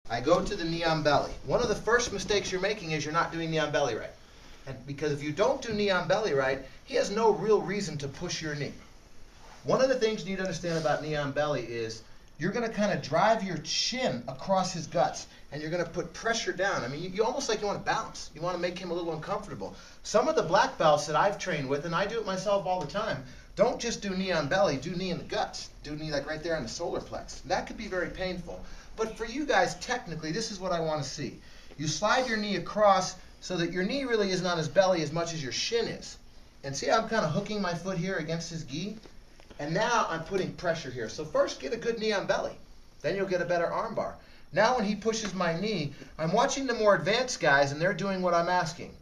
I go to the knee on belly. One of the first mistakes you're making is you're not doing knee on belly right. And because if you don't do knee on belly right, he has no real reason to push your knee. One of the things you need to understand about knee on belly is you're going to kind of drive your chin across his guts, and you're going to put pressure down. I mean, you almost like you want to bounce. You want to make him a little uncomfortable. Some of the black belts that I've trained with, and I do it myself all the time, don't just do knee on belly, do knee in the guts. Do knee like right there on the solar plex. That could be very painful. But for you guys, technically, this is what I want to see. You slide your knee across so that your knee really isn't on his belly as much as your shin is. And see how I'm kind of hooking my foot here against his gi? And now I'm putting pressure here. So first get a good knee on belly. Then you'll get a better arm bar. Now when he pushes my knee, I'm watching the more advanced guys, and they're doing what I'm asking.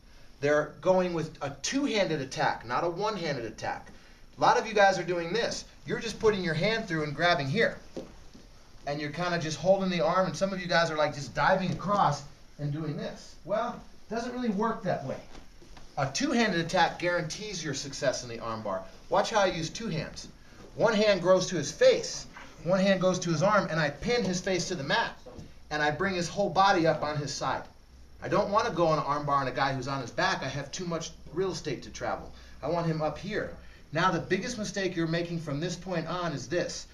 They're going with a two-handed attack, not a one-handed attack. A lot of you guys are doing this. You're just putting your hand through and grabbing here. And you're kind of just holding the arm, and some of you guys are like just diving across and doing this. Well, it doesn't really work that way. A two-handed attack guarantees your success in the arm bar. Watch how I use two hands. One hand goes to his face, one hand goes to his arm, and I pin his face to the mat, and I bring his whole body up on his side. I don't want to go on an arm bar on a guy who's on his back. I have too much real estate to travel. I want him up here. Now the biggest mistake you're making from this point on is this.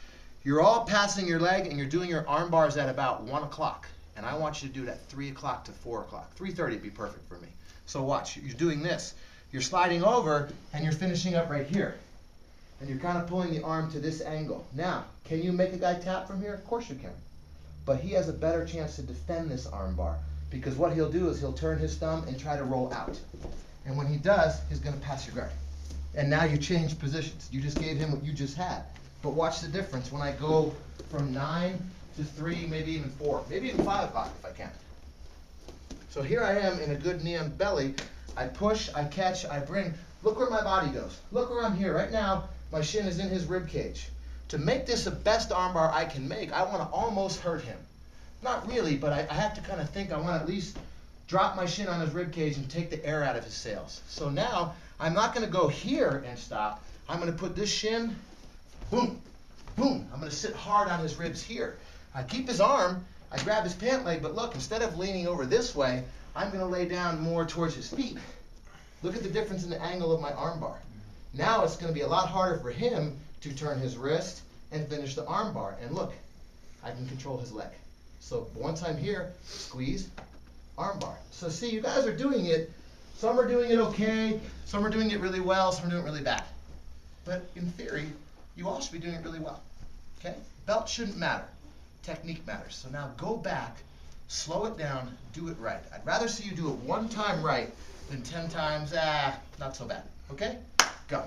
You're all passing your leg and you're doing your arm bars at about 1 o'clock. And I want you to do it at 3 o'clock to 4 o'clock. 3:30 would be perfect for me. So watch, you're doing this. You're sliding over and you're finishing up right here. And you're kind of pulling the arm to this angle. Now, can you make a guy tap from here? Of course you can. But he has a better chance to defend this arm bar, because what he'll do is he'll turn his thumb and try to roll out. And when he does, he's going to pass your guard. And now you change positions. You just gave him what you just had. But watch the difference when I go from 9 to 3, maybe even 4, maybe even 5 o'clock if I can. So here I am in a good knee on belly. I push, I catch, I bring. Look where my body goes. Look where I'm here. Right now, my shin is in his rib cage. To make this the best armbar I can make, I want to almost hurt him. Not really, but I have to kind of think I want to at least drop my shin on his rib cage and take the air out of his sails. So now, I'm not going to go here and stop. I'm going to put this shin, boom, boom. I'm going to sit hard on his ribs here. I keep his arm, I grab his pant leg, but look, instead of leaning over this way, I'm going to lay down more towards his feet. Look at the difference in the angle of my arm bar. Now it's going to be a lot harder for him to turn his wrist and finish the arm bar. And look, I can control his leg. So once I'm here, squeeze, arm bar. So see, you guys are doing it. Some are doing it okay, some are doing it really well, some are doing it really bad. But in theory, you all should be doing it really well. Okay? Belt shouldn't matter. Technique matters. So now go back, slow it down, do it right. I'd rather see you do it 1 time right than 10 times, not so bad. Okay? Go.